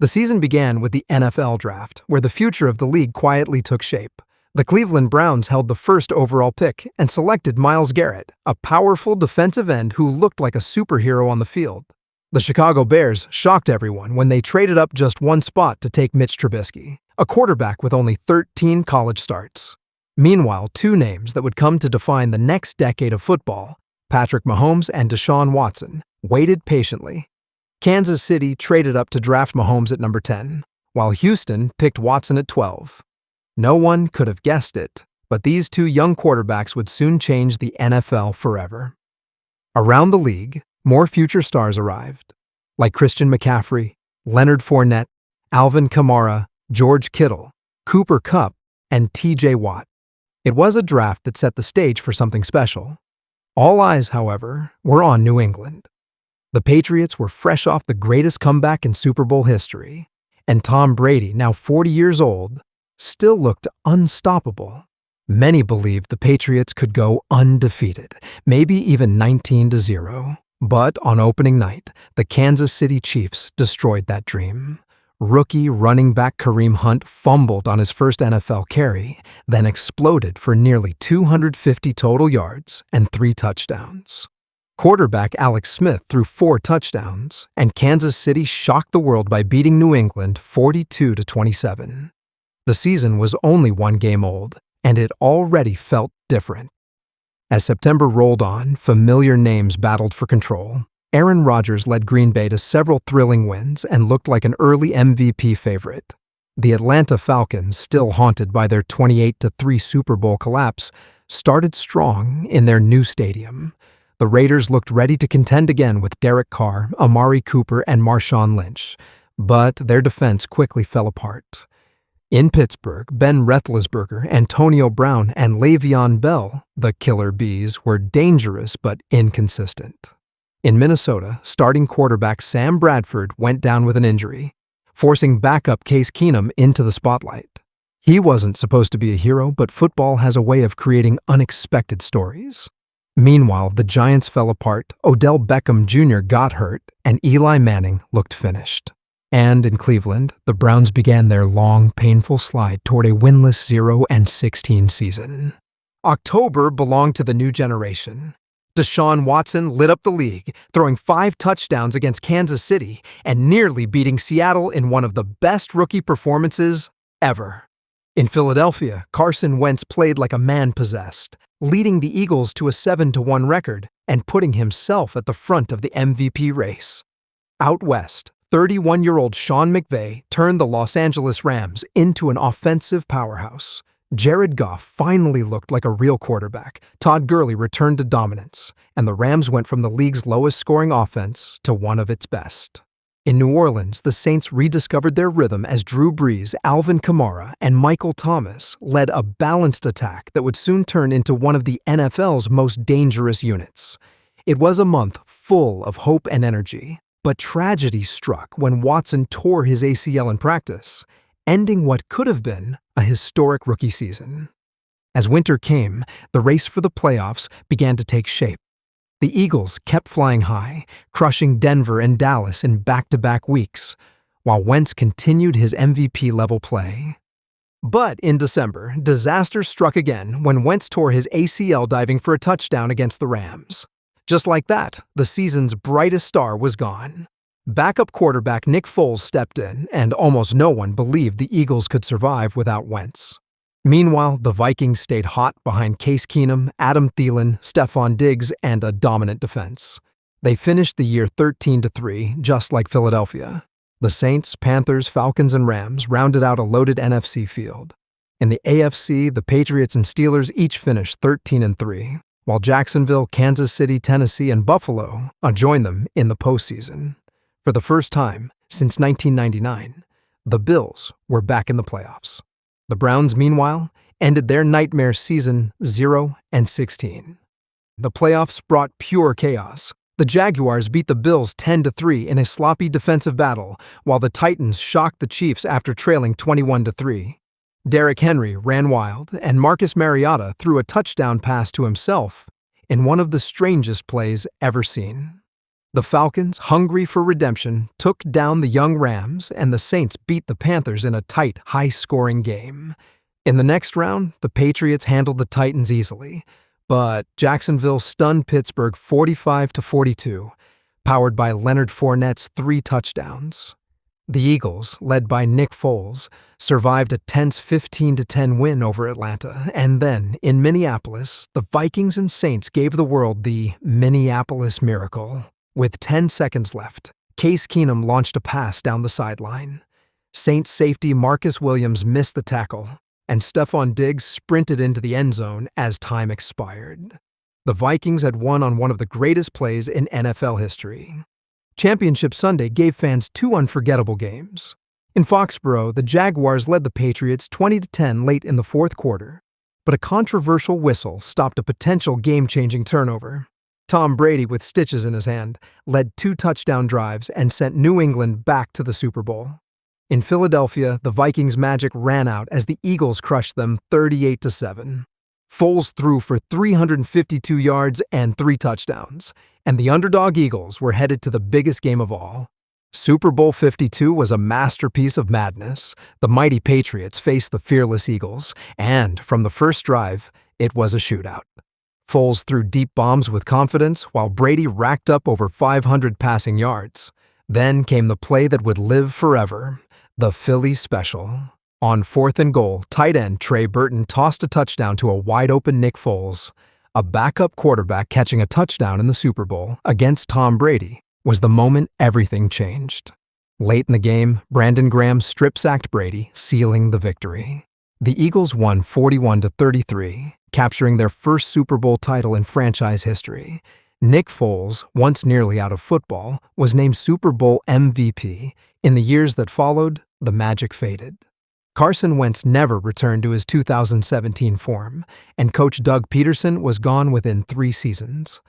The season began with the NFL draft, where the future of the league quietly took shape. The Cleveland Browns held the first overall pick and selected Myles Garrett, a powerful defensive end who looked like a superhero on the field. The Chicago Bears shocked everyone when they traded up just one spot to take Mitch Trubisky, a quarterback with only 13 college starts. Meanwhile, two names that would come to define the next decade of football, Patrick Mahomes and Deshaun Watson, waited patiently. Kansas City traded up to draft Mahomes at number 10, while Houston picked Watson at 12. No one could have guessed it, but these two young quarterbacks would soon change the NFL forever. Around the league, more future stars arrived, like Christian McCaffrey, Leonard Fournette, Alvin Kamara, George Kittle, Cooper Kupp, and T.J. Watt. It was a draft that set the stage for something special. All eyes, however, were on New England. The Patriots were fresh off the greatest comeback in Super Bowl history, and Tom Brady, now 40 years old, still looked unstoppable. Many believed the Patriots could go undefeated, maybe even 19-0. But on opening night, the Kansas City Chiefs destroyed that dream. Rookie running back Kareem Hunt fumbled on his first NFL carry, then exploded for nearly 250 total yards and 3 touchdowns. Quarterback Alex Smith threw 4 touchdowns, and Kansas City shocked the world by beating New England 42-27. The season was only 1 game old, and it already felt different. As September rolled on, familiar names battled for control. Aaron Rodgers led Green Bay to several thrilling wins and looked like an early MVP favorite. The Atlanta Falcons, still haunted by their 28-3 Super Bowl collapse, started strong in their new stadium. The Raiders looked ready to contend again with Derek Carr, Amari Cooper, and Marshawn Lynch, but their defense quickly fell apart. In Pittsburgh, Ben Roethlisberger, Antonio Brown, and Le'Veon Bell, the Killer Bees, were dangerous but inconsistent. In Minnesota, starting quarterback Sam Bradford went down with an injury, forcing backup Case Keenum into the spotlight. He wasn't supposed to be a hero, but football has a way of creating unexpected stories. Meanwhile, the Giants fell apart, Odell Beckham Jr. got hurt, and Eli Manning looked finished. And in Cleveland, the Browns began their long, painful slide toward a winless 0-16 season. October belonged to the new generation. Deshaun Watson lit up the league, throwing 5 touchdowns against Kansas City and nearly beating Seattle in one of the best rookie performances ever. In Philadelphia, Carson Wentz played like a man possessed, leading the Eagles to a 7-1 record and putting himself at the front of the MVP race. Out west, 31-year-old Sean McVay turned the Los Angeles Rams into an offensive powerhouse. Jared Goff finally looked like a real quarterback. Todd Gurley returned to dominance, and the Rams went from the league's lowest-scoring offense to one of its best. In New Orleans, the Saints rediscovered their rhythm as Drew Brees, Alvin Kamara, and Michael Thomas led a balanced attack that would soon turn into one of the NFL's most dangerous units. It was a month full of hope and energy, but tragedy struck when Watson tore his ACL in practice, ending what could have been a historic rookie season. As winter came, the race for the playoffs began to take shape. The Eagles kept flying high, crushing Denver and Dallas in back-to-back weeks, while Wentz continued his MVP-level play. But in December, disaster struck again when Wentz tore his ACL diving for a touchdown against the Rams. Just like that, the season's brightest star was gone. Backup quarterback Nick Foles stepped in, and almost no one believed the Eagles could survive without Wentz. Meanwhile, the Vikings stayed hot behind Case Keenum, Adam Thielen, Stephon Diggs, and a dominant defense. They finished the year 13-3, just like Philadelphia. The Saints, Panthers, Falcons, and Rams rounded out a loaded NFC field. In the AFC, the Patriots and Steelers each finished 13-3, while Jacksonville, Kansas City, Tennessee, and Buffalo joined them in the postseason. For the first time since 1999, the Bills were back in the playoffs. The Browns, meanwhile, ended their nightmare season 0-16. The playoffs brought pure chaos. The Jaguars beat the Bills 10-3 in a sloppy defensive battle, while the Titans shocked the Chiefs after trailing 21-3. Derrick Henry ran wild, and Marcus Mariota threw a touchdown pass to himself in one of the strangest plays ever seen. The Falcons, hungry for redemption, took down the young Rams, and the Saints beat the Panthers in a tight, high-scoring game. In the next round, the Patriots handled the Titans easily, but Jacksonville stunned Pittsburgh 45-42, powered by Leonard Fournette's 3 touchdowns. The Eagles, led by Nick Foles, survived a tense 15-10 win over Atlanta, and then, in Minneapolis, the Vikings and Saints gave the world the Minneapolis Miracle. With 10 seconds left, Case Keenum launched a pass down the sideline. Saints safety Marcus Williams missed the tackle, and Stephon Diggs sprinted into the end zone as time expired. The Vikings had won on one of the greatest plays in NFL history. Championship Sunday gave fans 2 unforgettable games. In Foxborough, the Jaguars led the Patriots 20-10 late in the fourth quarter, but a controversial whistle stopped a potential game-changing turnover. Tom Brady, with stitches in his hand, led 2 touchdown drives and sent New England back to the Super Bowl. In Philadelphia, the Vikings' magic ran out as the Eagles crushed them 38-7. Foles threw for 352 yards and 3 touchdowns, and the underdog Eagles were headed to the biggest game of all. Super Bowl 52 was a masterpiece of madness. The mighty Patriots faced the fearless Eagles, and from the first drive, it was a shootout. Foles threw deep bombs with confidence, while Brady racked up over 500 passing yards. Then came the play that would live forever, the Philly Special. On 4th and goal, tight end Trey Burton tossed a touchdown to a wide-open Nick Foles. A backup quarterback catching a touchdown in the Super Bowl against Tom Brady was the moment everything changed. Late in the game, Brandon Graham strip-sacked Brady, sealing the victory. The Eagles won 41-33, capturing their first Super Bowl title in franchise history. Nick Foles, once nearly out of football, was named Super Bowl MVP. In the years that followed, the magic faded. Carson Wentz never returned to his 2017 form, and coach Doug Peterson was gone within 3 seasons.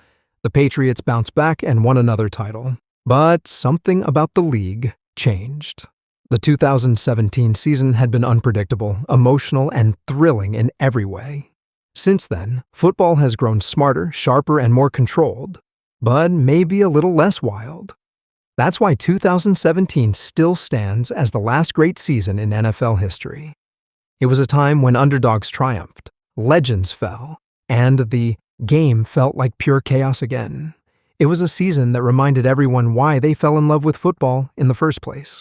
The Patriots bounced back and won another title, but something about the league changed. The 2017 season had been unpredictable, emotional, and thrilling in every way. Since then, football has grown smarter, sharper, and more controlled, but maybe a little less wild. That's why 2017 still stands as the last great season in NFL history. It was a time when underdogs triumphed, legends fell, and the game felt like pure chaos again. It was a season that reminded everyone why they fell in love with football in the first place.